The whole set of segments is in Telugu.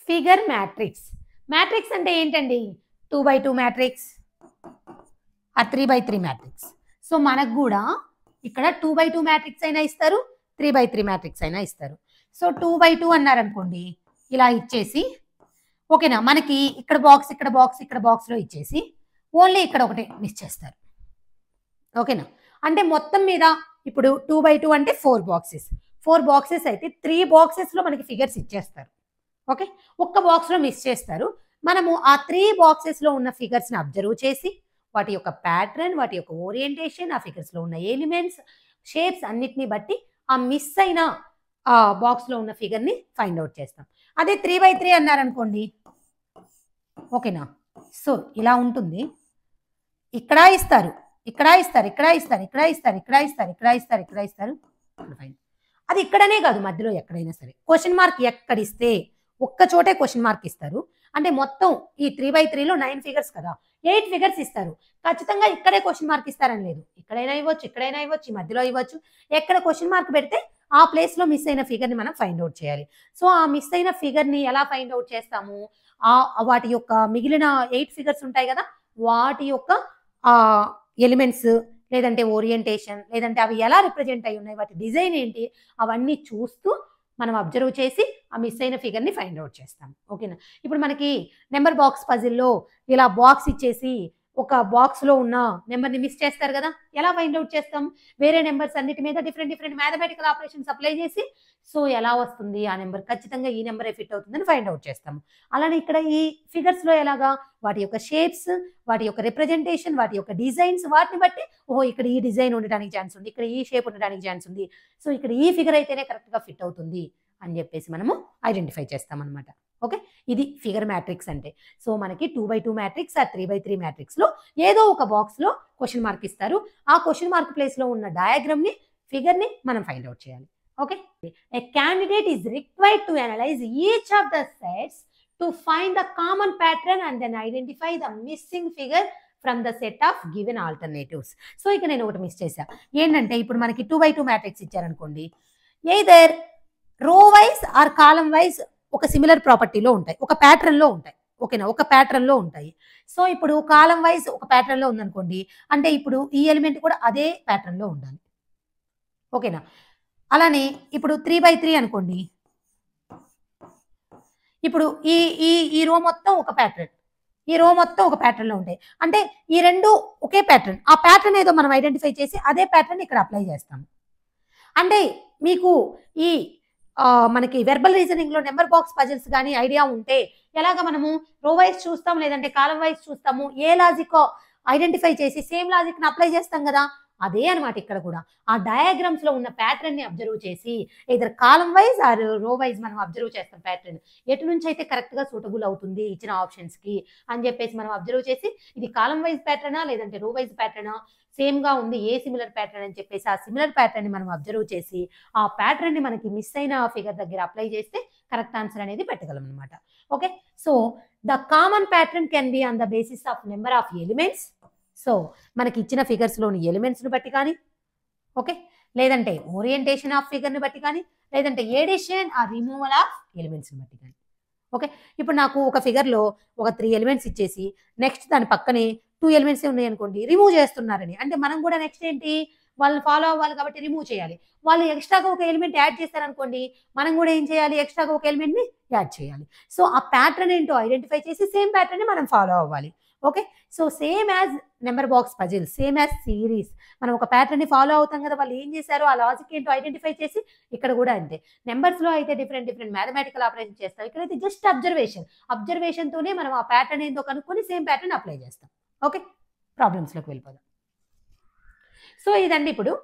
Figure matrix. మ్యాట్రిక్స్ అంటే ఏంటండి? 2x2 matrix are 3x3 matrix. So మనకు కూడా ఇక్కడ 2x2 మ్యాట్రిక్స్ అయినా ఇస్తారు, 3x3 మ్యాట్రిక్స్ అయినా ఇస్తారు. సో 2x2 అన్నారనుకోండి, ఇలా ఇచ్చేసి ఓకేనా, మనకి ఇక్కడ బాక్స్ ఇక్కడ బాక్స్ ఇక్కడ బాక్స్లో ఇచ్చేసి ఓన్లీ ఇక్కడ ఒకటి మిస్ చేస్తారు. ఓకేనా, అంటే మొత్తం మీద ఇప్పుడు 2x2 అంటే 4 బాక్సెస్, 4 బాక్సెస్ అయితే 3 బాక్సెస్లో మనకి ఫిగర్స్ ఇచ్చేస్తారు. ఓకే, ఒక్క బాక్స్లో మిస్ చేస్తారు. మనము ఆ 3 బాక్సెస్లో ఉన్న ఫిగర్స్ని అబ్జర్వ్ చేసి వాటి యొక్క ప్యాటర్న్, వాటి యొక్క ఓరియంటేషన్, ఆ ఫిగర్స్లో ఉన్న ఎలిమెంట్స్, షేప్స్ అన్నిటిని బట్టి ఆ మిస్ అయిన ఆ బాక్స్లో ఉన్న ఫిగర్ని ఫైండ్ అవుట్ చేస్తాం. అదే 3x3 అన్నారనుకోండి, ఓకేనా, సో ఇలా ఉంటుంది. ఇక్కడ ఇస్తారు, ఇక్కడ ఇస్తారు, ఇక్కడ ఇస్తారు, ఇక్కడ ఇస్తారు, ఇక్కడ ఇస్తారు, ఇక్కడ ఇస్తారు, ఇక్కడ ఇస్తారు. అది ఇక్కడనే కాదు, మధ్యలో ఎక్కడైనా సరే క్వశ్చన్ మార్క్ ఎక్కడిస్తే ఒక్క చోటే క్వశ్చన్ మార్క్ ఇస్తారు. అంటే మొత్తం ఈ 3x3లో 9 ఫిగర్స్ కదా, 8 ఫిగర్స్ ఇస్తారు. ఖచ్చితంగా ఇక్కడే క్వశ్చన్ మార్క్ ఇస్తారని లేదు, ఇక్కడైనా ఇవ్వచ్చు, ఇక్కడైనా ఇవ్వచ్చు, మధ్యలో ఇవ్వచ్చు. ఎక్కడ క్వశ్చన్ మార్క్ పెడితే ఆ ప్లేస్లో మిస్ అయిన ఫిగర్ని మనం ఫైండ్ అవుట్ చేయాలి. సో ఆ మిస్ అయిన ఫిగర్ని ఎలా ఫైండ్ అవుట్ చేస్తాము? వాటి యొక్క మిగిలిన 8 ఫిగర్స్ ఉంటాయి కదా, వాటి యొక్క ఎలిమెంట్స్ లేదంటే ఓరియంటేషన్ లేదంటే అవి ఎలా రిప్రజెంట్ అయి ఉన్నాయి, వాటి డిజైన్ ఏంటి, అవన్నీ చూస్తూ మనం అబ్జర్వ్ చేసి ఆ మిస్ అయిన ఫిగర్ని ఫైండ్ అవుట్ చేస్తాం. ఓకేనా, ఇప్పుడు మనకి నెంబర్ బాక్స్ పజిల్లో ఇలా బాక్స్ ఇచ్చేసి ఒక బాక్స్లో ఉన్న నెంబర్ని మిస్ చేస్తారు కదా, ఎలా ఫైండ్ అవుట్ చేస్తాం? వేరే నెంబర్స్ అన్నిటి మీద different different mathematical operations apply చేసి సో ఎలా వస్తుంది ఆ నెంబర్, ఖచ్చితంగా ఈ నెంబరే ఫిట్ అవుతుందని ఫైండ్ అవుట్ చేస్తాము. అలానే ఇక్కడ ఈ ఫిగర్స్లో ఎలాగా, వాటి యొక్క షేప్స్, వాటి యొక్క రిప్రజెంటేషన్, వాటి యొక్క డిజైన్స్, వాటిని బట్టి ఓహో ఇక్కడ ఈ డిజైన్ ఉండడానికి ఛాన్స్ ఉంది, ఇక్కడ ఈ షేప్ ఉండడానికి ఛాన్స్ ఉంది, సో ఇక్కడ ఈ ఫిగర్ అయితేనే కరెక్ట్గా ఫిట్ అవుతుంది అని చెప్పేసి మనము ఐడెంటిఫై చేస్తాం అనమాట. ఓకే, ఇది ఫిగర్ మ్యాట్రిక్స్ అంటే. సో మనకి 2x2 మ్యాట్రిక్స్ ఆ 3x3 మ్యాట్రిక్స్లో ఏదో ఒక బాక్స్లో క్వశ్చన్ మార్క్ ఇస్తారు. ఆ క్వశ్చన్ మార్క్ ప్లేస్లో ఉన్న డయాగ్రామ్ని, ఫిగర్ని మనం ఫైండ్ అవుట్ చేయాలి. Okay, a candidate is required to analyse each of the sets to find the common pattern and then identify the missing figure from the set of given alternatives. So ఇక నేను ఒకటి మిస్ చేశా. ఏంటంటే ఇప్పుడు మనకి 2x2 మ్యాట్రిక్స్ ఇచ్చారనుకోండి, either row wise or column wise ఒక సిమిలర్ ప్రాపర్టీలో ఉంటాయి, ఒక ప్యాటర్న్లో ఉంటాయి. ఓకేనా, ఒక ప్యాటర్న్లో ఉంటాయి. సో ఇప్పుడు కాలం వైజ్ ఒక ప్యాటర్న్లో ఉందనుకోండి, అంటే ఇప్పుడు ఈ ఎలిమెంట్ కూడా అదే ప్యాటర్న్లో ఉండాలి. ఓకేనా, అలానే ఇప్పుడు 3x3 అనుకోండి, ఇప్పుడు ఈ ఈ ఈ రో మొత్తం ఒక ప్యాటర్న్, ఈ రో మొత్తం ఒక ప్యాటర్న్లో ఉంటాయి. అంటే ఈ రెండు ఒకే ప్యాటర్న్, ఆ ప్యాటర్న్ ఏదో మనం ఐడెంటిఫై చేసి అదే ప్యాటర్న్ ఇక్కడ అప్లై చేస్తాము. అంటే మీకు ఈ మనకి వెర్బల్ రీజనింగ్లో నెంబర్ బాక్స్ పజిల్స్ కానీ ఐడియా ఉంటే ఎలాగ మనము రో వైజ్ చూస్తాం లేదంటే కాలం వైజ్ చూస్తాము, ఏ లాజిక్ ఐడెంటిఫై చేసి సేమ్ లాజిక్ని అప్లై చేస్తాం కదా, అదే అనమాట ఇక్కడ కూడా. ఆ డయాగ్రామ్స్లో ఉన్న ప్యాటర్న్ని అబ్జర్వ్ చేసి ఇద్దరు column wise or row wise మనం అబ్జర్వ్ చేస్తాం ప్యాటర్న్, ఎటు నుంచి అయితే కరెక్ట్గా సూటబుల్ అవుతుంది ఇచ్చిన ఆప్షన్స్కి అని చెప్పేసి మనం అబ్జర్వ్ చేసి ఇది కాలం వైజ్ ప్యాటర్నా లేదంటే రో వైజ్ ప్యాటర్నా, సేమ్గా ఉంది ఏ సిమిలర్ ప్యాటర్న్ అని చెప్పేసి ఆ సిమిలర్ ప్యాటర్న్ని మనం అబ్జర్వ్ చేసి ఆ ప్యాటర్న్ని మనకి మిస్ అయిన ఫిగర్ దగ్గర అప్లై చేస్తే కరెక్ట్ ఆన్సర్ అనేది పెట్టగలం అనమాట. Okay, so the common pattern can be on the basis of number of elements. So మనకి ఇచ్చిన ఫిగర్స్లోని ఎలిమెంట్స్ని బట్టి కానీ, ఓకే, లేదంటే ఓరియంటేషన్ ఆఫ్ ఫిగర్ని బట్టి కానీ, లేదంటే ఎడిషన్ ఆ రిమూవల్ ఆఫ్ ఎలిమెంట్స్ని బట్టి కానీ. ఓకే, ఇప్పుడు నాకు ఒక ఫిగర్లో ఒక 3 ఎలిమెంట్స్ ఇచ్చేసి నెక్స్ట్ దాని పక్కనే 2 ఎలిమెంట్స్ ఉన్నాయి అనుకోండి, రిమూవ్ చేస్తున్నారని అంటే మనం కూడా నెక్స్ట్ ఏంటి, వాళ్ళు ఫాలో అవ్వాలి కాబట్టి రిమూవ్ చేయాలి. వాళ్ళు ఎక్స్ట్రాగా ఒక ఎలిమెంట్ యాడ్ చేస్తారనుకోండి, మనం కూడా ఏం చేయాలి, ఎక్స్ట్రాగా ఒక ఎలిమెంట్ని యాడ్ చేయాలి. సో ఆ ప్యాటర్న్ ఏంటో ఐడెంటిఫై చేసి సేమ్ ప్యాటర్న్ని మనం ఫాలో అవ్వాలి. Okay, so same as number box puzzle, same as series, మనం ఒక ప్యాటర్న్ని ఫాలో అవుతాం కదా, వాళ్ళు ఏం చేశారో ఆ లాజిక్ ఏంటో ఐడెంటిఫై చేసి ఇక్కడ కూడా అంతే. నెంబర్స్లో అయితే డిఫరెంట్ డిఫరెంట్ మ్యాథమెటికల్ ఆపరేషన్ చేస్తాం, ఇక్కడైతే జస్ట్ అబ్జర్వేషన్తోనే మనం ఆ ప్యాటర్న్ ఏంటో కనుక్కొని సేమ్ ప్యాటర్న్ అప్లై చేస్తాం. ఓకే, ప్రాబ్లమ్స్లోకి వెళ్ళిపోదాం. సో ఇదండి ఇప్పుడు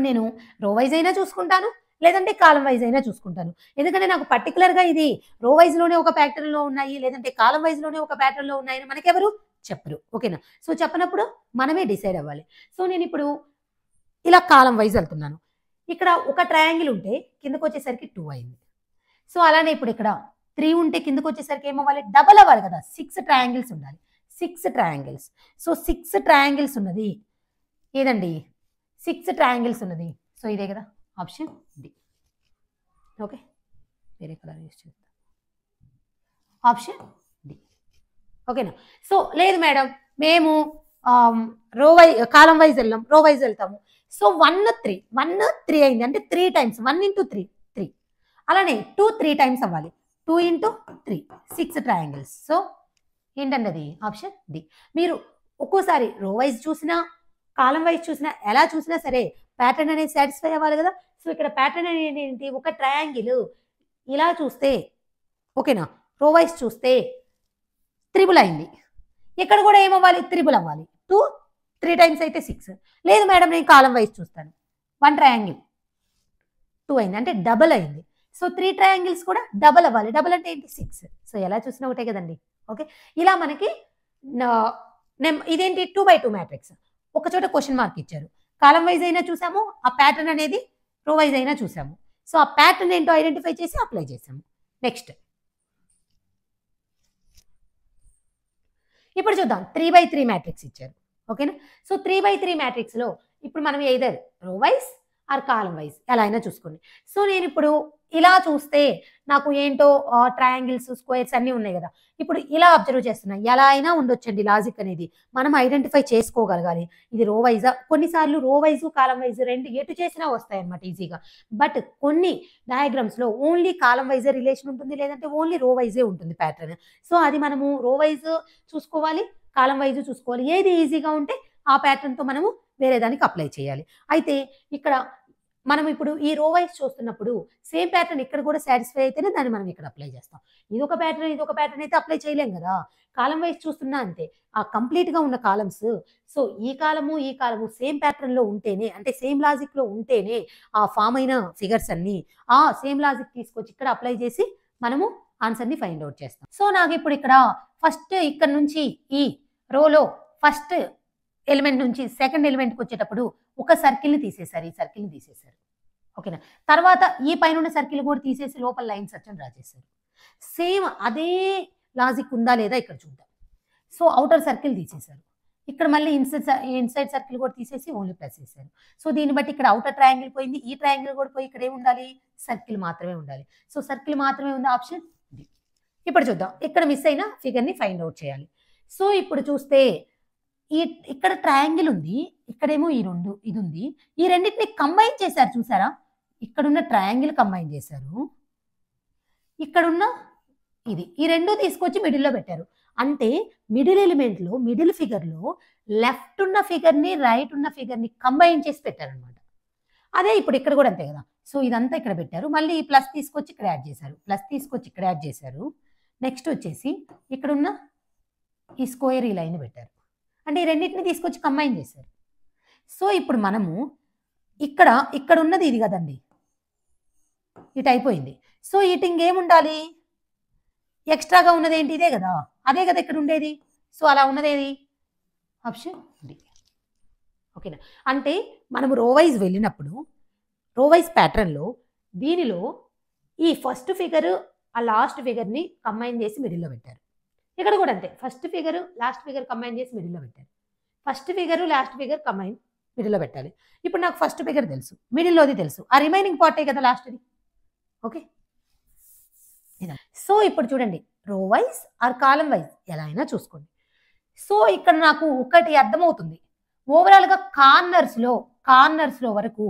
నేను రో వైజ్ అయినా చూసుకుంటాను లేదంటే కాలం వైజ్ అయినా చూసుకుంటాను. ఎందుకంటే నాకు పర్టికులర్గా ఇది రో వైజ్లోనే ఒక ప్యాటర్న్లో ఉన్నాయి లేదంటే కాలం వైజ్లోనే ఒక ప్యాటర్న్లో ఉన్నాయని మనకెవరు చెప్పరు. ఓకేనా, సో చెప్పనప్పుడు మనమే డిసైడ్ అవ్వాలి. సో నేను ఇప్పుడు ఇలా కాలం వైజ్ వెళ్తున్నాను, ఇక్కడ ఒక ట్రయాంగిల్ ఉంటే కిందకు వచ్చేసరికి 2 అయింది. సో అలానే ఇప్పుడు ఇక్కడ 3 ఉంటే కిందకు వచ్చేసరికి ఏమవ్వాలి, డబల్ అవ్వాలి కదా, 6 ట్రయాంగిల్స్ ఉండాలి, 6 ట్రయాంగిల్స్. సో 6 ట్రయాంగిల్స్ ఉన్నది ఏదండి, 6 ట్రయాంగిల్స్ ఉన్నది. సో ఇదే కదా ఆప్షన్ డి. ఓకే, వేరే కలర్ యూస్ చేస్తాం. Option D. ఓకేనా? సో లేదు మేడం మేము కాలం వైజ్ వెళ్ళాం, రో వైజ్ వెళ్తాము. సో 1 3 అయింది అంటే 3 టైమ్స్ 1 into 3 3. అలానే 2 3 టైమ్స్ అవ్వాలి. 2 into 3 6 ట్రయాంగిల్స్. సో ఏంటండి అది? Option D. మీరు ఒక్కోసారి రో వైజ్ చూసినా కాలం వైజ్ చూసినా ఎలా చూసినా సరే ప్యాటర్న్ అనేది సాటిస్ఫై అవ్వాలి కదా. సో ఇక్కడ ప్యాటర్న్ అనేది ఏంటి? ఒక ట్రయాంగిల్ ఇలా చూస్తే ఓకేనా, రో వైజ్ చూస్తే త్రిబుల్ అయింది. ఇక్కడ కూడా ఏమవ్వాలి? త్రిబుల్ అవ్వాలి. 2 3 టైమ్స్ అయితే 6. లేదు మేడం నేను కాలం వైజ్ చూస్తాను, 1 ట్రయాంగిల్ 2 అయింది అంటే డబల్ అయింది. సో 3 ట్రయాంగిల్స్ కూడా డబల్ అవ్వాలి. డబల్ అంటే ఏంటి? 6. సో ఎలా చూసినా ఒకటే కదండి. ఓకే, ఇలా మనకి ఇదేంటి 2 by 2 మ్యాట్రిక్స్. ఒక చోట క్వశ్చన్ మార్క్ ఇచ్చారు, కాలం వైజ్ అయినా చూసాము, ఆ ప్యాటర్న్ అనేది రో వైజ్ అయినా చూసాము. సో ఆ ప్యాటర్న్ ఏంటో ఐడెంటిఫై చేసి అప్లై చేసాము. నెక్స్ట్ ఇప్పుడు చూద్దాం 3 by 3 మ్యాట్రిక్స్ ఇచ్చారు. ఓకేనా? సో 3 by 3 మ్యాట్రిక్స్లో ఇప్పుడు మనం either row wise or column wise ఎలా అయినా చూసుకోండి. సో నేను ఇప్పుడు ఇలా చూస్తే నాకు ఏంటో ట్రయాంగిల్స్ స్క్వేర్స్ అన్నీ ఉన్నాయి కదా. ఇప్పుడు ఇలా అబ్జర్వ్ చేస్తున్నా, ఎలా అయినా ఉండొచ్చండి. లాజిక్ అనేది మనం ఐడెంటిఫై చేసుకోగలగాలి. ఇది రో వైజా, కొన్నిసార్లు రో వైజు కాలం వైజు రెండు ఎటు చేసినా వస్తాయి అన్నమాట ఈజీగా. బట్ కొన్ని డయాగ్రామ్స్లో ఓన్లీ కాలం వైజే రిలేషన్ ఉంటుంది, లేదంటే ఓన్లీ రో వైజే ఉంటుంది ప్యాటర్న్. సో అది మనము రో వైజ్ చూసుకోవాలి, కాలం వైజు చూసుకోవాలి. ఏది ఈజీగా ఉంటే ఆ ప్యాటర్న్తో మనము వేరే దానికి అప్లై చేయాలి. అయితే ఇక్కడ మనం ఇప్పుడు ఈ రో వైజ్ చూస్తున్నప్పుడు సేమ్ ప్యాటర్న్ ఇక్కడ కూడా సాటిస్ఫై అయితేనే దాన్ని మనం ఇక్కడ అప్లై చేస్తాం. ఇదొక ప్యాటర్న్ అయితే అప్లై చేయలేం కదా. కాలం వైజ్ చూస్తున్నా అంతే, ఆ కంప్లీట్గా ఉన్న కాలమ్స్. సో ఈ కాలము సేమ్ ప్యాటర్న్లో ఉంటేనే, అంటే సేమ్ లాజిక్లో ఉంటేనే ఆ ఫామ్ అయిన ఫిగర్స్ అన్నీ ఆ సేమ్ లాజిక్ తీసుకొచ్చి ఇక్కడ అప్లై చేసి మనము ఆన్సర్ని ఫైండ్ అవుట్ చేస్తాం. సో నాకు ఇప్పుడు ఇక్కడ ఫస్ట్ ఇక్కడ నుంచి ఈ రోలో ఫస్ట్ ఎలిమెంట్ నుంచి సెకండ్ ఎలిమెంట్కి వచ్చేటప్పుడు ఒక సర్కిల్ని తీసేశారు, ఈ సర్కిల్ని తీసేశారు. ఓకేనా? తర్వాత ఈ పైన ఉన్న సర్కిల్ కూడా తీసేసి లోపల లైన్స్ వచ్చి డ్రా చేశారు. సేమ్ అదే లాజిక్ ఉందా లేదా ఇక్కడ చూద్దాం. సో అవుటర్ సర్కిల్ తీసేశారు, ఇక్కడ మళ్ళీ ఇన్సైడ్ సర్కిల్ కూడా తీసేసి ఓన్లీ ప్లస్ చేశారు. సో దీన్ని బట్టి ఇక్కడ అవుటర్ ట్రయాంగిల్ పోయింది, ఈ ట్రయాంగిల్ కూడా పోయి ఇక్కడ ఏముండాలి? సర్కిల్ మాత్రమే ఉండాలి. సో సర్కిల్ మాత్రమే ఉంది, ఆప్షన్ డి. ఇప్పుడు చూద్దాం, ఇక్కడ మిస్ అయిన ఫిగర్ని ఫైండ్ అవుట్ చేయాలి. సో ఇప్పుడు చూస్తే ఇక్కడ ట్రయాంగిల్ ఉంది, ఇక్కడేమో ఈ రెండు ఇది ఉంది. ఈ రెండింటిని కంబైన్ చేశారు, చూసారా? ఇక్కడున్న ట్రయాంగిల్ కంబైన్ చేశారు, ఇక్కడున్న ఇది, ఈ రెండు తీసుకొచ్చి మిడిల్లో పెట్టారు. అంటే మిడిల్ ఎలిమెంట్లో మిడిల్ ఫిగర్లో లెఫ్ట్ ఉన్న ఫిగర్ని రైట్ ఉన్న ఫిగర్ని కంబైన్ చేసి పెట్టారనమాట. అదే ఇప్పుడు ఇక్కడ కూడా అంతే కదా. సో ఇదంతా ఇక్కడ పెట్టారు, మళ్ళీ ఈ ప్లస్ తీసుకొచ్చి ఇక్కడ యాడ్ చేశారు, ప్లస్ తీసుకొచ్చి ఇక్కడ యాడ్ చేశారు. నెక్స్ట్ వచ్చేసి ఇక్కడున్న ఈ స్క్వేర్ ఈ లైన్ పెట్టారు, అంటే ఈ రెండింటిని తీసుకొచ్చి కంబైన్ చేశారు. సో ఇప్పుడు మనము ఇక్కడ ఉన్నది ఇది కదండి, ఇటు అయిపోయింది. సో ఇటు ఇంకేముండాలి? ఎక్స్ట్రాగా ఉన్నది ఏంటి? ఇదే కదా, అదే కదా ఇక్కడ ఉండేది. సో అలా ఉన్నదేది? Option D. ఓకేనా? అంటే మనము రో వైజ్ వెళ్ళినప్పుడు రో వైజ్ ప్యాటర్న్లో దీనిలో ఈ ఫస్ట్ ఫిగర్ ఆ లాస్ట్ ఫిగర్ని కంబైన్ చేసి మిడిల్లో పెట్టారు. ఇక్కడ కూడా అంతే, first figure last figure combine చేసి మిడిల్లో పెట్టారు. First figure last figure combine మిడిల్లో పెట్టాలి. ఇప్పుడు నాకు ఫస్ట్ ఫిగర్ తెలుసు, మిడిల్లోది తెలుసు, ఆ రిమైనింగ్ పార్టే కదా లాస్ట్ది. ఓకే, సో ఇప్పుడు చూడండి, రో వైజ్ ఆర్ కాలం వైజ్ ఎలా అయినా చూసుకోండి. సో ఇక్కడ నాకు ఒకటి అర్థమవుతుంది, ఓవరాల్గా కార్నర్స్లో వరకు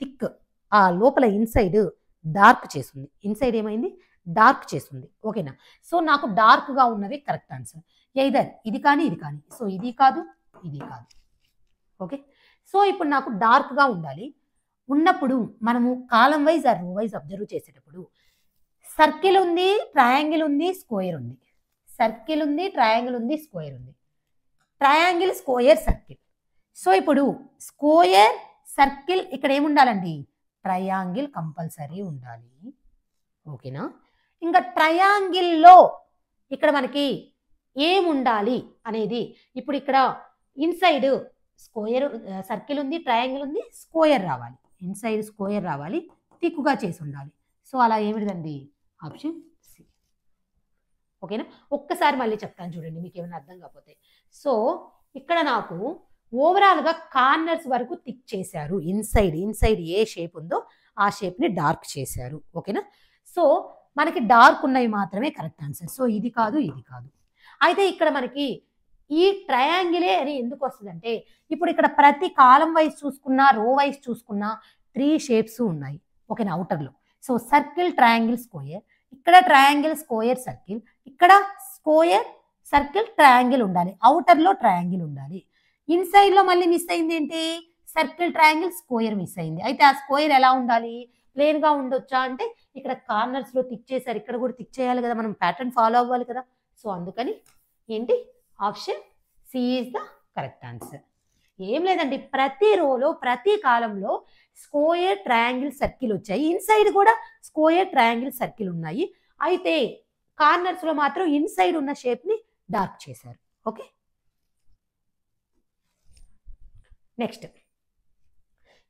థిక్, ఆ లోపల ఇన్సైడ్ డార్క్ చేస్తుంది. ఇన్సైడ్ ఏమైంది? డార్క్ చేస్తుంది. ఓకేనా? సో నాకు డార్క్గా ఉన్నవి కరెక్ట్ ఆన్సర్. ఎయిదర్ ఇది కానీ ఇది కానీ. సో ఇది కాదు, ఇది కాదు. ఓకే, సో ఇప్పుడు నాకు డార్క్గా ఉండాలి. ఉన్నప్పుడు మనము column wise or row wise observe చేసేటప్పుడు సర్కిల్ ఉంది, ట్రయాంగిల్ ఉంది, స్క్వేర్ ఉంది. సర్కిల్ ఉంది, ట్రయాంగిల్ ఉంది, స్క్వేర్ ఉంది. Triangle, square, circle. సో ఇప్పుడు స్క్వేర్, సర్కిల్, ఇక్కడ ఏముండాలండి? ట్రయాంగిల్ కంపల్సరీ ఉండాలి. ఓకేనా? ఇంకా ట్రయాంగిల్లో ఇక్కడ మనకి ఏముండాలి అనేది, ఇప్పుడు ఇక్కడ ఇన్సైడ్ స్క్వేర్ సర్కిల్ ఉంది, ట్రయాంగిల్ ఉంది, స్క్వేర్ రావాలి. ఇన్సైడ్ స్క్వేర్ రావాలి, థిక్గా చేసి ఉండాలి. సో అలా ఏమిటిదండి? Option C. ఓకేనా? ఒక్కసారి మళ్ళీ చెప్తాను చూడండి, మీకు ఏమైనా అర్థం కాకపోతే. సో ఇక్కడ నాకు ఓవరాల్గా కార్నర్స్ వరకు థిక్ చేశారు. ఇన్సైడ్ ఏ షేప్ ఉందో ఆ షేప్ని డార్క్ చేశారు. ఓకేనా? సో మనకి డార్క్ ఉన్నవి మాత్రమే కరెక్ట్ ఆన్సర్. సో ఇది కాదు, ఇది కాదు. అయితే ఇక్కడ మనకి ఈ ట్రయాంగిలే అని ఎందుకు వస్తుందంటే ఇప్పుడు ఇక్కడ ప్రతి కాలం వైజ్ చూసుకున్నా రో వైజ్ చూసుకున్నా 3 షేప్స్ ఉన్నాయి. ఓకేనా, అవుటర్లో. So circle, triangle, square. ఇక్కడ ట్రయాంగిల్, స్క్వేర్, సర్కిల్. ఇక్కడ స్క్వేర్, సర్కిల్, ట్రయాంగిల్ ఉండాలి. అవుటర్లో ట్రయాంగిల్ ఉండాలి. ఇన్సైడ్ లో మళ్ళీ మిస్ అయింది ఏంటి? సర్కిల్, ట్రయాంగిల్, స్క్వేర్ మిస్ అయింది. అయితే ఆ స్క్వేర్ ఎలా ఉండాలి? ప్లేన్ గా ఉండొచ్చా అంటే ఇక్కడ కార్నర్స్ లో టిక్ చేశారు, ఇక్కడ కూడా టిక్ చేయాలి కదా, మనం ప్యాటర్న్ ఫాలో అవ్వాలి కదా. సో అందుకని ఏంటి option C is the correct answer. ఏం లేదండి, ప్రతి రోలో ప్రతి కాలంలో స్క్వేర్, ట్రయాంగిల్, సర్కిల్ వచ్చాయి. ఇన్సైడ్ కూడా స్క్వేర్, ట్రయాంగిల్, సర్కిల్ ఉన్నాయి. అయితే కార్నర్స్ లో మాత్రం ఇన్సైడ్ ఉన్న షేప్ ని డార్క్ చేశారు. ఓకే, నెక్స్ట్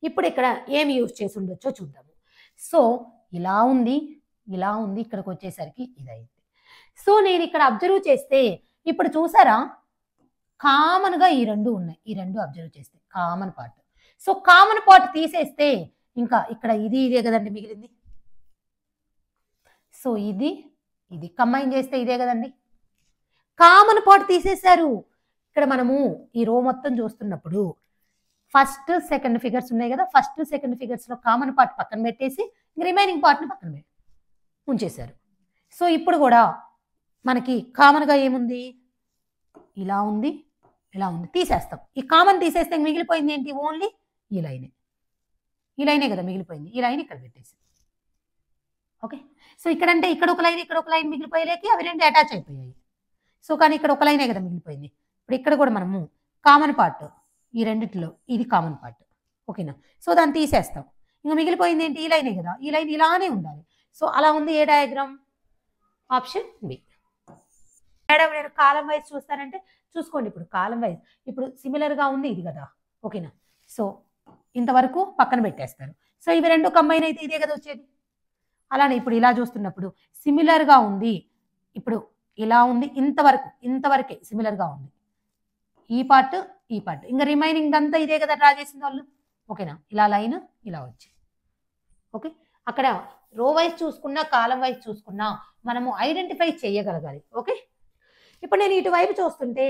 ఇప్పుడు ఇక్కడ ఏమి యూజ్ చేసి ఉండొచ్చో చూద్దాము. సో ఇలా ఉంది, ఇలా ఉంది, ఇక్కడికి వచ్చేసరికి ఇదైంది. సో నేను ఇక్కడ అబ్జర్వ్ చేస్తే ఇప్పుడు చూసారా కామన్ గా ఈ రెండు ఉన్నాయి. ఈ రెండు అబ్జర్వ్ చేస్తే common part. So common part తీసేస్తే ఇంకా ఇక్కడ ఇదే కదండి మిగిలింది. సో ఇది కంబైన్ చేస్తే ఇదే కదండి. కామన్ పార్ట్ తీసేశారు. ఇక్కడ మనము ఈ రో మొత్తం చూస్తున్నప్పుడు ఫస్ట్ సెకండ్ ఫిగర్స్ ఉన్నాయి కదా, ఫస్ట్ సెకండ్ ఫిగర్స్ లో కామన్ పార్ట్ పక్కన పెట్టేసి రిమైనింగ్ పార్ట్ ని పక్కన ఉంచేశారు. సో ఇప్పుడు కూడా మనకి కామన్ గా ఏముంది? ఇలా ఉంది, ఇలా ఉంది, తీసేస్తాం. ఈ కామన్ తీసేస్తే మిగిలిపోయింది ఏంటి? ఓన్లీ ఈ లైనే కదా మిగిలిపోయింది. ఈ లైన్ ఇక్కడ పెట్టేసి ఓకే. సో ఇక్కడంటే ఇక్కడ ఒక లైన్ మిగిలిపోయేలేకి అవి రెండు అటాచ్ అయిపోయాయి. సో కానీ ఇక్కడ ఒక లైనే కదా మిగిలిపోయింది. ఇప్పుడు ఇక్కడ కూడా మనము కామన్ పార్ట్ ఈ రెండిట్లో ఇది కామన్ పార్ట్. ఓకేనా, సో దాన్ని తీసేస్తాం. ఇంకా మిగిలిపోయింది ఏంటి? ఈ లైనే కదా, ఈ లైన్ ఇలానే ఉండాలి. సో అలా ఉంది ఏ డయాగ్రామ్? Option B. మేడం నేను కాలం వైజ్ చూస్తానంటే చూసుకోండి. ఇప్పుడు కాలం వైజ్ ఇప్పుడు సిమిలర్ గా ఉంది ఇది కదా. ఓకేనా, సో ఇంతవరకు పక్కన పెట్టేస్తారు. సో ఇవి రెండు కంబైన్ అయితే ఇదే కదా వచ్చేది. అలానే ఇప్పుడు ఇలా చూస్తున్నప్పుడు సిమిలర్ గా ఉంది, ఇప్పుడు ఇలా ఉంది, ఇంతవరకే సిమిలర్ గా ఉంది. ఈ పార్ట్ ఇంకా రిమైనింగ్ అంతా ఇదే కదా డ్రా చేసింది వాళ్ళు. ఓకేనా, ఇలా లైన్ ఇలా వచ్చి ఓకే. అక్కడ రో వైజ్ చూసుకున్నా కాలం వైజ్ చూసుకున్నా మనము ఐడెంటిఫై చేయగలగాలి. ఓకే, ఇప్పుడు నేను ఇటువైపు చూస్తుంటే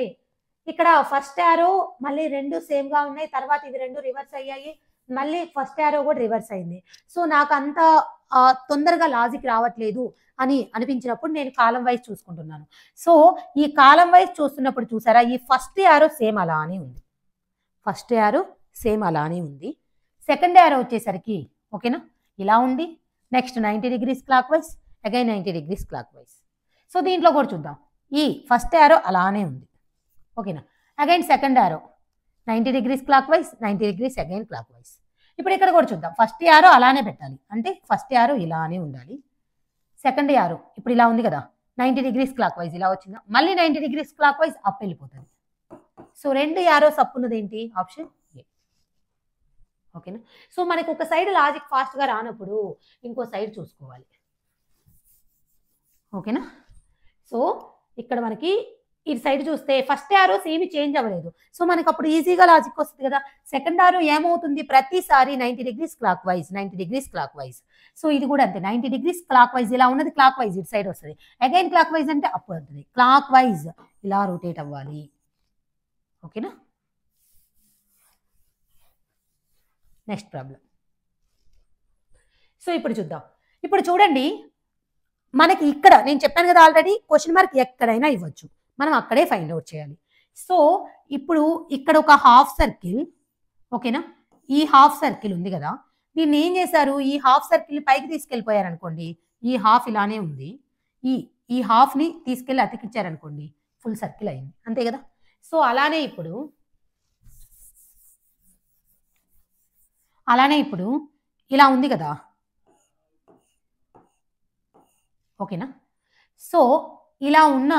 ఇక్కడ ఫస్ట్ యారో మళ్ళీ రెండు సేమ్ గా ఉన్నాయి, తర్వాత ఇవి రెండు రివర్స్ అయ్యాయి, మళ్ళీ ఫస్ట్ యారో కూడా రివర్స్ అయింది. సో నాకు అంత తొందరగా లాజిక్ రావట్లేదు అని అనిపించినప్పుడు నేను కాలం వైజ్ చూసుకుంటున్నాను. సో ఈ కాలం వైజ్ చూస్తున్నప్పుడు చూసారా ఈ ఫస్ట్ యారో సేమ్ అలానే ఉంది, సెకండ్ యారో వచ్చేసరికి ఓకేనా ఇలా ఉంది, next 90 degrees clock wise, again 90 degrees clock wise. So దీంట్లో కూడా చూద్దాం, ఈ ఫస్ట్ యారో అలానే ఉంది. ఓకేనా, again second arrow 90 degrees clock wise, 90 degrees again clock wise. ఇప్పుడు ఇక్కడ కూడా చూద్దాం, ఫస్ట్ యారో అలానే పెట్టాలి, అంటే ఫస్ట్ యారో ఇలానే ఉండాలి. సెకండ్ యారో ఇప్పుడు ఇలా ఉంది కదా 90 degrees క్లాక్ వైజ్ ఇలా వచ్చిందా, మళ్ళీ 90 degrees క్లాక్ వైజ్ అప్ వెళ్ళిపోతుంది. సో రెండు యారోస్ అప్ ఉన్నది ఏంటి? Option A. ఓకేనా, సో మనకి ఒక సైడ్ లాజిక్ ఫాస్ట్ గా రానప్పుడు ఇంకో సైడ్ చూసుకోవాలి. ఓకేనా, సో ఇక్కడ మనకి ఈ సైడ్ చూస్తే ఫస్ట్ యారోస్ ఏమి చేంజ్ అవ్వలేదు. సో మనకి అప్పుడు ఈజీగా లాజిక్ వస్తుంది కదా. సెకండ్ యారో ఏమవుతుంది? ప్రతిసారి 90 degrees clock wise, 90 degrees clock wise. So ఇది కూడా అంతే, 90 degrees క్లాక్ వైజ్ ఇలా ఉన్నది క్లాక్ వైజ్ ఇటు సైడ్ వస్తుంది, అగైన్ క్లాక్ వైజ్ అంటే అప్ అవుతుంది, క్లాక్ వైజ్ ఇలా రొటేట్ అవ్వాలి. ఓకేనా, నెక్స్ట్ ప్రాబ్లం. సో ఇప్పుడు చూద్దాం. ఇప్పుడు చూడండి మనకి ఇక్కడ నేను చెప్పాను కదా ఆల్రెడీ క్వశ్చన్ మార్క్ ఎక్కడైనా ఇవ్వచ్చు, మనం అక్కడే ఫైండ్ అవుట్ చేయాలి. సో ఇప్పుడు ఇక్కడ ఒక హాఫ్ సర్కిల్, ఓకేనా, ఈ హాఫ్ సర్కిల్ ఉంది కదా, దీన్ని ఏం చేశారు? ఈ హాఫ్ సర్కిల్ పైకి తీసుకెళ్ళిపోయారు అనుకోండి, ఈ హాఫ్ ఇలానే ఉంది, ఈ హాఫ్ ని తీసుకెళ్ళి అతికిచ్చారనుకోండి, ఫుల్ సర్కిల్ అయింది, అంతే కదా. సో అలానే ఇప్పుడు ఇలా ఉంది కదా. ఓకేనా, సో ఇలా ఉన్న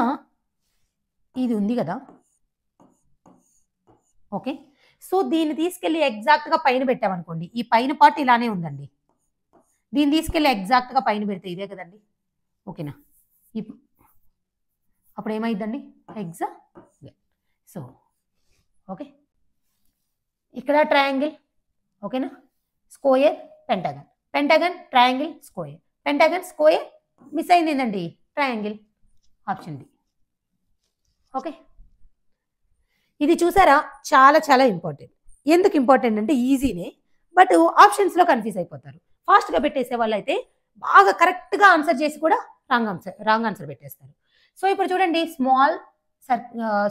ఇది ఉంది కదా. ఓకే, సో దీన్ని తీసుకెళ్ళి ఎగ్జాక్ట్ గా పైన పెట్టామనుకోండి, ఈ పైన పార్ట్ ఇలానే ఉందండి, దీన్ని తీసుకెళ్ళి ఎగ్జాక్ట్ గా పైన పెడితే ఇదే కదండి. ఓకేనా, అప్పుడు ఏమైందండి? ఎగ్జాక్ట్. సో ఓకే, ఇక్కడ ట్రయాంగిల్, ఓకేనా, square, pentagon, triangle, square, pentagon, square, miss అయింది ఏంటండి? ట్రయాంగిల్. Option D. ఓకే, ఇది చూసారా చాలా చాలా ఇంపార్టెంట్. ఎందుకు ఇంపార్టెంట్ అంటే ఈజీనే, బట్ ఆప్షన్స్లో కన్ఫ్యూజ్ అయిపోతారు. ఫాస్ట్గా పెట్టేసే వాళ్ళు అయితే బాగా కరెక్ట్గా ఆన్సర్ చేసి కూడా రాంగ్ ఆన్సర్ పెట్టేస్తారు. సో ఇప్పుడు చూడండి, స్మాల్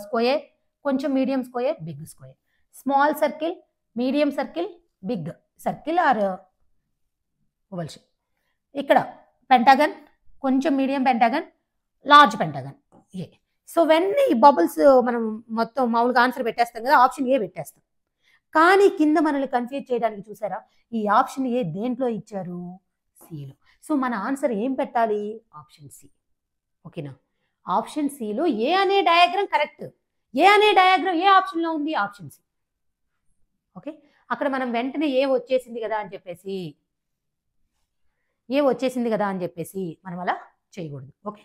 స్క్వేర్, కొంచెం medium square, big square, small circle, medium circle, big circle or oval shape. ఇక్కడ పెంటాగన్, కొంచెం మీడియం పెంటాగన్, లార్జ్ పెంటాగన్, ఏ. సో వెన్నీ ఈ బబుల్స్ మనం మొత్తం మామూలుగా ఆన్సర్ పెట్టేస్తాం కదా, ఆప్షన్ ఏ పెట్టేస్తాం. కానీ కింద మనల్ని కన్ఫ్యూజ్ చేయడానికి చూసారా, ఈ ఆప్షన్ ఏ దేంట్లో ఇచ్చారు? సిలో. సో మన ఆన్సర్ ఏం పెట్టాలి? Option C. ఓకేనా? ఆప్షన్ సిలో ఏ అనే డయాగ్రామ్ కరెక్ట్. ఏ అనే డయాగ్రామ్ ఏ ఆప్షన్లో ఉంది? Option C. ఓకే, అక్కడ మనం వెంటనే ఏ వచ్చేసింది కదా అని చెప్పేసి మనం అలా చేయకూడదు. ఓకే,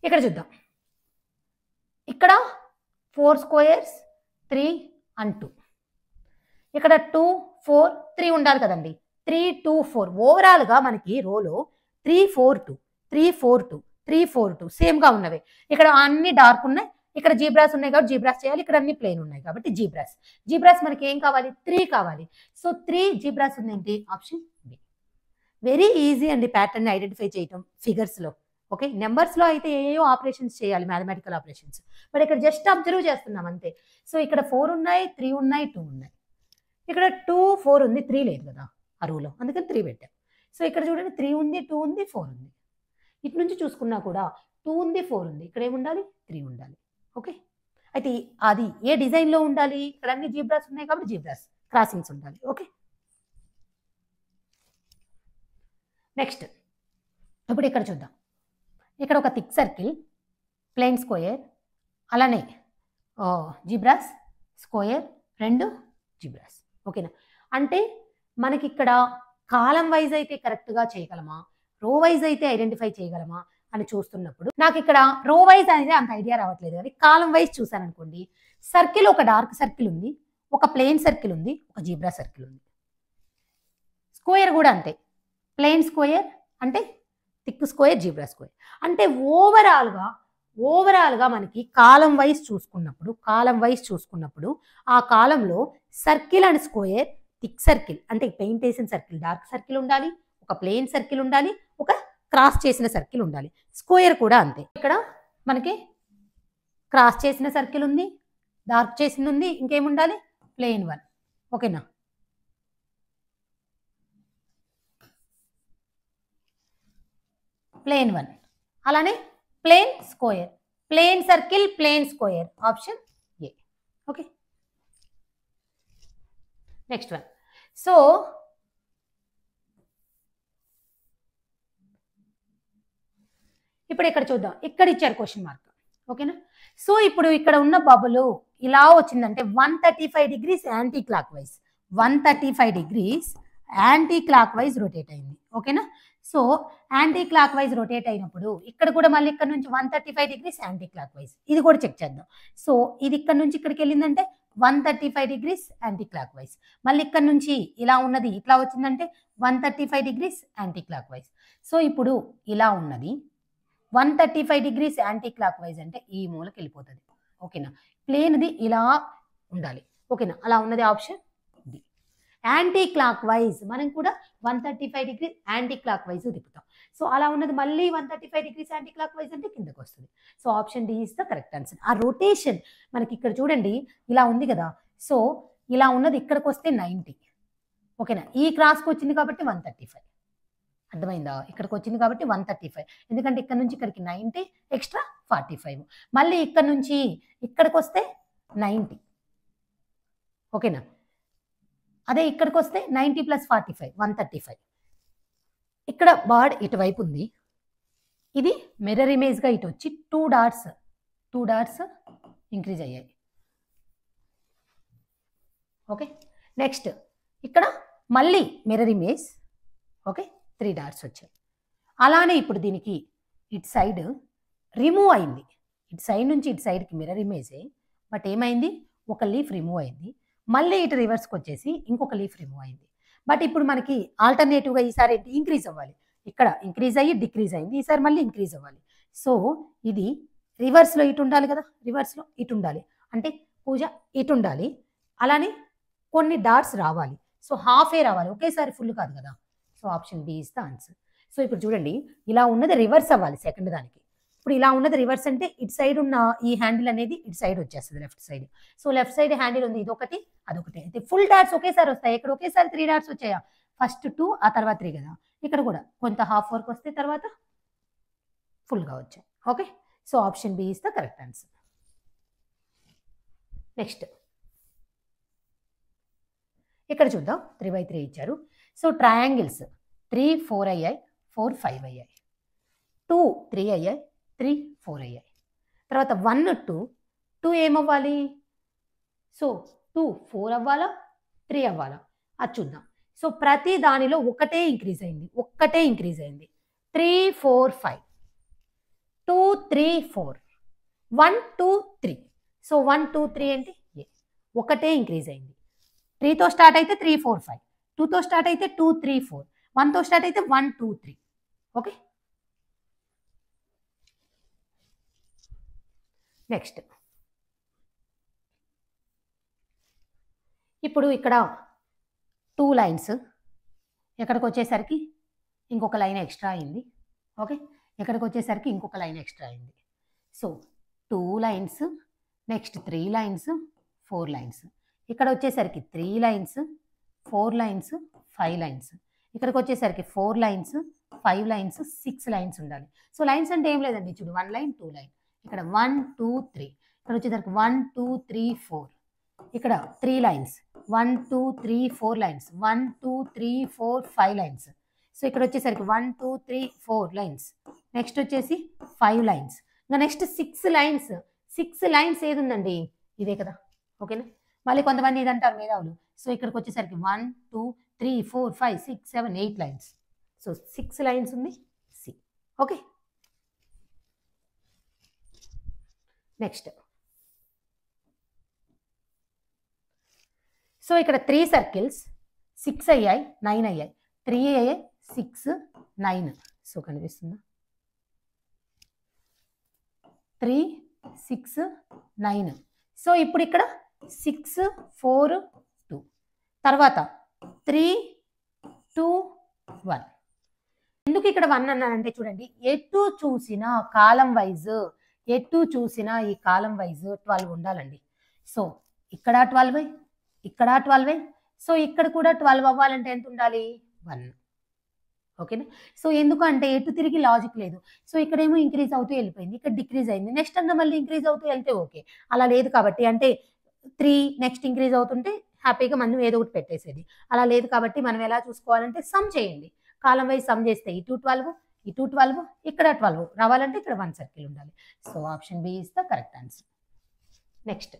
ఇక్కడ చూద్దాం. ఇక్కడ 4 స్క్వేర్స్ 3 and 2. ఇక్కడ 2 4 3 ఉండాలి కదండి. 3 2 4 ఓవరాల్గా మనకి రోలో 3 4 2 3 4 2 3 4 2 సేమ్గా ఉన్నవి. ఇక్కడ అన్ని డార్క్ ఉన్నాయి, ఇక్కడ జీబ్రాస్ ఉన్నాయి కాబట్టి జీబ్రాస్ చేయాలి, ఇక్కడ అన్ని ప్లెయిన్ ఉన్నాయి కాబట్టి జీబ్రాస్ మనకి ఏం కావాలి? 3 కావాలి. సో 3 జీబ్రాస్ ఉందేంటి? Option B. వెరీ ఈజీ అండి ప్యాటర్న్ ఐడెంటిఫై చేయటం ఫిగర్స్లో. ఓకే, నెంబర్స్లో అయితే ఏయో ఆపరేషన్స్ చేయాలి, మ్యాథమెటికల్ ఆపరేషన్స్, బట్ ఇక్కడ జస్ట్ అబ్జర్వ్ చేస్తున్నాం అంతే. సో ఇక్కడ 4 ఉన్నాయి, 3 ఉన్నాయి, 2 ఉన్నాయి. ఇక్కడ 2 4 ఉంది, 3 లేదు కదా ఆ రూలో, అందుకని 3 పెట్టాం. సో ఇక్కడ చూడండి 3 ఉంది, 2 ఉంది, 4 ఉంది. ఇటు నుంచి చూసుకున్నా కూడా 2 ఉంది, 4 ఉంది, ఇక్కడ ఏముండాలి? 3 ఉండాలి. ఓకే, అయితే అది ఏ డిజైన్లో ఉండాలి? ఇక్కడ అన్ని జీబ్రాస్ ఉన్నాయి కాబట్టి జీబ్రాస్ క్రాసింగ్స్ ఉండాలి. ఓకే, నెక్స్ట్ ఇప్పుడు ఇక్కడ చూద్దాం. ఇక్కడ ఒక థిక్ సర్కిల్, ప్లెయిన్ స్క్వేర్, అలానే జీబ్రాస్ స్క్వేర్, 2 జీబ్రాస్. ఓకేనా? అంటే మనకి ఇక్కడ కాలం వైజ్ అయితే కరెక్ట్గా చేయగలమా, రో వైజ్ అయితే ఐడెంటిఫై చేయగలమా అని చూస్తున్నప్పుడు నాకు ఇక్కడ రో వైజ్ అనేది అంత ఐడియా రావట్లేదు, కానీ కాలం వైజ్ చూసాను అనుకోండి. సర్కిల్ ఒక డార్క్ సర్కిల్ ఉంది, ఒక ప్లెయిన్ సర్కిల్ ఉంది, ఒక జీబ్రా సర్కిల్ ఉంది. స్క్వేర్ కూడా అంతే, ప్లెయిన్ స్క్వేర్ అంటే థిక్ స్క్వేర్, జీబ్రా స్క్వేర్. అంటే ఓవరాల్గా మనకి కాలం వైజ్ చూసుకున్నప్పుడు ఆ కాలంలో circle and square, thick circle అంటే పెయింట్ వేసిన సర్కిల్, డార్క్ సర్కిల్ ఉండాలి, ఒక ప్లెయిన్ సర్కిల్ ఉండాలి, ఒక క్రాస్ చేసిన సర్కిల్ ఉండాలి. స్క్వేర్ కూడా అంతే. ఇక్కడ మనకి క్రాస్ చేసిన సర్కిల్ ఉంది, డార్క్ చేసింది ఉంది, ఇంకేముండాలి? ప్లెయిన్ 1. ఓకేనా? ప్లెయిన్ 1, అలానే plain square, plain circle, plain square, option A. Okay, next one. So ఇప్పుడు ఇక్కడ చూద్దాం, ఇక్కడ ఇచ్చారు క్వశ్చన్ మార్క్. ఓకేనా? సో ఇప్పుడు ఇక్కడ ఉన్న బబుల్ ఇలా వచ్చిందంటే 135 degrees anti clock wise, 135 degrees anti clock wise rotate అయింది. ఓకేనా? So anti clock wise rotate అయినప్పుడు ఇక్కడ కూడా మళ్ళీ ఇక్కడ నుంచి 135 degrees యాంటీ క్లాక్ వైజ్, ఇది కూడా చెక్ చేద్దాం. సో ఇది ఇక్కడ నుంచి ఇక్కడికి వెళ్ళిందంటే 135 degrees యాంటీ క్లాక్ వైజ్, మళ్ళీ ఇక్కడ నుంచి ఇలా ఉన్నది ఇట్లా వచ్చిందంటే 135 degrees anti clock wise. So ఇప్పుడు ఇలా ఉన్నది 135 degrees యాంటీ క్లాక్ వైజ్ అంటే ఈ మూలకి వెళ్ళిపోతుంది. ఓకేనా? ప్లేన్ది ఇలా ఉండాలి. ఓకేనా? అలా ఉన్నది option D. Anticlockwise మనం కూడా 135 degrees యాంటీ క్లాక్ వైజ్ తిప్పుతాం. సో అలా ఉన్నది మళ్ళీ 135 degrees యాంటీ క్లాక్ వైజ్ అంటే కిందకు వస్తుంది. So option D is the correct answer. ఆ రొటేషన్ మనకి ఇక్కడ చూడండి ఇలా ఉంది కదా, సో ఇలా ఉన్నది ఇక్కడికి వస్తే 90. ఓకేనా? ఈ క్రాస్కి వచ్చింది కాబట్టి 135. అర్థమైందా? ఇక్కడికి వచ్చింది కాబట్టి 135, ఎందుకంటే ఇక్కడ నుంచి ఇక్కడికి 90 ఎక్స్ట్రా 45, మళ్ళీ ఇక్కడ నుంచి ఇక్కడికి వస్తే 90. ఓకేనా? అదే ఇక్కడికి వస్తే 90 + 45 135. ఇక్కడ బాడ్ ఇటువైపు ఉంది, ఇది మిర్రర్ ఇమేజ్గా ఇటు వచ్చి 2 డాట్స్ ఇంక్రీజ్ అయ్యాయి. ఓకే, నెక్స్ట్ ఇక్కడ మళ్ళీ మిర్రర్ ఇమేజ్. ఓకే, 3 డాట్స్ వచ్చాయి. అలానే ఇప్పుడు దీనికి ఇటు సైడ్ రిమూవ్ అయింది, ఇటు సైడ్ నుంచి ఇటు సైడ్కి మిర్రర్ ఇమేజే, బట్ ఏమైంది? ఒక లీఫ్ రిమూవ్ అయింది. మళ్ళీ ఇటు రివర్స్కి వచ్చేసి ఇంకొక లీఫ్ రిమూవ్ అయింది. బట్ ఇప్పుడు మనకి ఆల్టర్నేటివ్గా ఈసారి ఏంటి ఇంక్రీజ్ అవ్వాలి, ఇక్కడ ఇంక్రీజ్ అయ్యి డిక్రీజ్ అయింది, ఈసారి మళ్ళీ ఇంక్రీజ్ అవ్వాలి. సో ఇది రివర్స్లో ఇటు ఉండాలి కదా, రివర్స్లో ఇటు ఉండాలి అంటే పూజ ఇటు ఉండాలి, అలానే కొన్ని డాట్స్ రావాలి. సో హాఫే రావాలి, ఒకేసారి ఫుల్ కాదు కదా. So option B is the answer. So ఇప్పుడు చూడండి, ఇలా ఉన్నది రివర్స్ అవ్వాలి సెకండ్ దానికి. ఇప్పుడు ఇలా ఉన్నది రివర్స్ అంటే ఇటు సైడ్ ఉన్న ఈ హ్యాండిల్ అనేది ఇటు సైడ్ వచ్చేస్తుంది, left side. So left side handle ఉంది, ఇదొకటి అదొకటి. అయితే ఫుల్ డాట్స్ ఒకేసారి వస్తాయి. ఇక్కడ ఒకేసారి 3 డాట్స్ వచ్చాయా, ఫస్ట్ 2 ఆ తర్వాత 3 కదా. ఇక్కడ కూడా కొంత హాఫ్ వర్క్ వస్తే తర్వాత ఫుల్గా వచ్చాయి. Okay, so option B is the correct answer. Next ఇక్కడ చూద్దాం, 3/3 ఇచ్చారు. సో ట్రయాంగిల్స్ 3 4 అయ్యాయి, 4 5 అయ్యాయి, 2 3 అయ్యాయి, 3 4 అయ్యాయి. తర్వాత 1 2 2 ఏమవ్వాలి, సో 2 4 అవ్వాలా 3 అవ్వాలా అది చూద్దాం. సో ప్రతి దానిలో ఒకటే ఇంక్రీజ్ అయింది, 3 4 5 2 3 4 1 2 3. సో 1 2 3 ఏంటి, ఒకటే ఇంక్రీజ్ అయింది. 3తో స్టార్ట్ అయితే 3 4 5, 2తో స్టార్ట్ అయితే 2 3 4, 1తో స్టార్ట్ అయితే 1 2 3. ఓకే, నెక్స్ట్ ఇప్పుడు ఇక్కడ 2 లైన్స్, ఎక్కడికి వచ్చేసరికి ఇంకొక లైన్ ఎక్స్ట్రా అయింది. ఓకే, ఎక్కడికి వచ్చేసరికి ఇంకొక లైన్ ఎక్స్ట్రా అయింది. So 2 lines, next 3 lines, 4 lines. ఇక్కడ వచ్చేసరికి 3 లైన్స్, 4 లైన్స్, 5 లైన్స్. ఇక్కడికి వచ్చేసరికి 4 లైన్స్, 5 లైన్స్, 6 లైన్స్ ఉండాలి. సో లైన్స్ అంటే ఏం లేదండి, చూడు 1 లైన్ 2 లైన్, ఇక్కడ 1 2 3, ఇక్కడ వచ్చేసరికి 1 2 3 4, ఇక్కడ 3 లైన్స్, 1 2 3 4 లైన్స్, 1 2 3 4 5 లైన్స్. సో ఇక్కడ వచ్చేసరికి 1 2 3 4 లైన్స్, నెక్స్ట్ వచ్చేసి 5 లైన్స్, ఇంకా నెక్స్ట్ 6 లైన్స్. 6 లైన్స్ ఏది ఉందండి, ఇదే కదా. ఓకేనా, మళ్ళీ కొంతమంది ఇది అంటారు మేధావులు. సో ఇక్కడికి వచ్చేసరికి 1 2 3 4 5 6 7 8 లైన్స్. సో 6 లైన్స్ ఉంది సి. ఓకే, నెక్స్ట్ సో ఇక్కడ 3 సర్కిల్స్ 6 అయ్యాయి 9 అయ్యాయి, 3 అయ్యాయి 6 9. సో కనిపిస్తుందా, 3 6 9. సో ఇప్పుడు ఇక్కడ 6 4 2, తర్వాత 3 2 1. ఎందుకు ఇక్కడ 1 అన్నానంటే చూడండి, ఎటు చూసినా కాలం వైజ్, ఎటు చూసినా ఈ కాలం వైజ్ 12 ఉండాలండి. సో ఇక్కడ 12, ఇక్కడ 12, సో ఇక్కడ కూడా 12 అవ్వాలంటే ఎంత ఉండాలి, 1. ఓకేనా, సో ఎందుకంటే ఎటు తిరిగి లాజిక్ లేదు. సో ఇక్కడేమో ఇంక్రీజ్ అవుతూ వెళ్ళిపోయింది, ఇక్కడ డిక్రీజ్ అయింది, నెక్స్ట్ అన్న మళ్ళీ ఇంక్రీజ్ అవుతూ వెళ్తే ఓకే. అలా లేదు కాబట్టి, అంటే 3 నెక్స్ట్ ఇంక్రీజ్ అవుతుంటే హ్యాపీగా మనం ఏదో ఒకటి పెట్టేసేది. అలా లేదు కాబట్టి మనం ఎలా చూసుకోవాలంటే సమ్ చేయండి, కాలం వైజ్ సమ్ చేస్తే ఇటు 12 ఇటు 12 ఇక్కడ 12 రావాలంటే ఇక్కడ 1 సర్కిల్ ఉండాలి. So option B is the correct answer. Next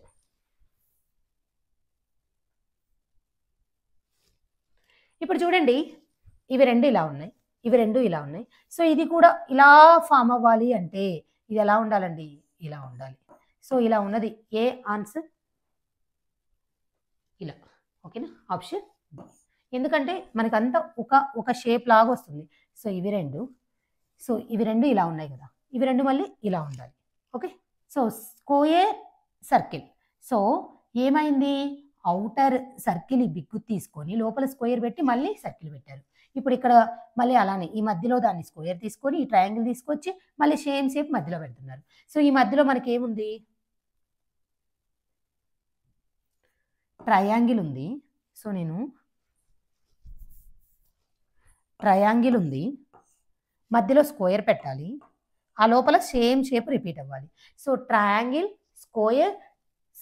ఇప్పుడు చూడండి, ఇవి రెండు ఇలా ఉన్నాయి, ఇవి రెండు ఇలా ఉన్నాయి. సో ఇది కూడా ఇలా ఫామ్ అవ్వాలి అంటే ఇది ఎలా ఉండాలండి, ఇలా ఉండాలి. సో ఇలా ఉన్నది ఏ ఆన్సర్, ఇలా. ఓకేనా, ఆప్షన్ ఎందుకంటే మనకంతా ఒక షేప్ లాగా వస్తుంది. సో ఇవి రెండు, సో ఇవి రెండు ఇలా ఉన్నాయి కదా, ఇవి రెండు మళ్ళీ ఇలా ఉండాలి. Okay, so square circle. So ఏమైంది, అవుటర్ సర్కిల్ ఈ బిగ్గు తీసుకొని లోపల స్క్వేర్ పెట్టి మళ్ళీ సర్కిల్ పెట్టారు. ఇప్పుడు ఇక్కడ మళ్ళీ అలానే ఈ మధ్యలో దాన్ని స్క్వేర్ తీసుకొని ఈ ట్రయాంగిల్ తీసుకొచ్చి మళ్ళీ సేమ్ షేప్ మధ్యలో పెడుతున్నారు. సో ఈ మధ్యలో మనకి ఏముంది, ట్రయాంగిల్ ఉంది. సో నేను ట్రయాంగిల్ ఉంది, మధ్యలో స్క్వేర్ పెట్టాలి, ఆ లోపల సేమ్ షేప్ రిపీట్ అవ్వాలి. సో ట్రయాంగిల్ స్క్వేర్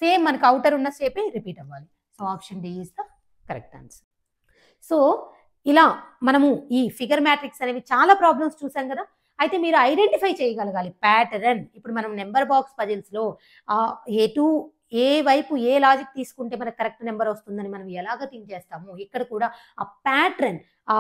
సేమ్ మనకు అవుటర్ ఉన్న షేపే రిపీట్ అవ్వాలి. So option D is the correct answer. So ఇలా మనము ఈ ఫిగర్ మ్యాట్రిక్స్ అనేవి చాలా ప్రాబ్లమ్స్ చూసాం కదా. అయితే మీరు ఐడెంటిఫై చేయగలగాలి ప్యాటర్న్. ఇప్పుడు మనం నెంబర్ బాక్స్ పజిల్స్లో ఏ వైపు ఏ లాజిక్ తీసుకుంటే మనకు కరెక్ట్ నెంబర్ వస్తుందని మనం ఎలాగ థింక్ చేస్తామో, ఇక్కడ కూడా ఆ ప్యాటర్న్, ఆ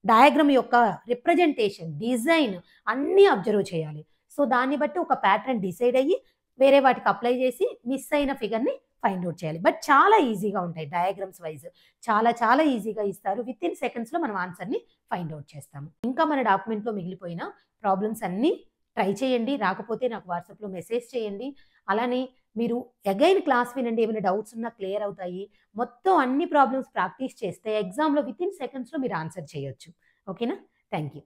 డయాగ్రామ్ యొక్క రిప్రజెంటేషన్, డిజైన్ అన్నీ అబ్జర్వ్ చేయాలి. సో దాన్ని బట్టి ఒక ప్యాటర్న్ డిసైడ్ అయ్యి వేరే వాటికి అప్లై చేసి మిస్ అయిన ఫిగర్ని ఫైండ్ అవుట్ చేయాలి. బట్ చాలా ఈజీగా ఉంటాయి డయాగ్రామ్స్ వైజ్. చాలా చాలా ఈజీగా ఇస్తారు. విత్ ఇన్ సెకండ్స్లో మనం ఆన్సర్ని ఫైండ్ అవుట్ చేస్తాము. ఇంకా మన డాక్యుమెంట్లో మిగిలిపోయిన ప్రాబ్లమ్స్ అన్నీ ట్రై చేయండి. రాకపోతే నాకు వాట్సాప్లో మెసేజ్ చేయండి. అలానే మీరు అగైన్ క్లాస్ వినండి. ఏమైనా డౌట్స్ ఉన్నా క్లియర్ అవుతాయి. మొత్తం అన్ని ప్రాబ్లమ్స్ ప్రాక్టీస్ చేస్తే ఎగ్జామ్లో విత్ ఇన్ సెకండ్స్లో మీరు ఆన్సర్ చేయొచ్చు. ఓకేనా? Thank you.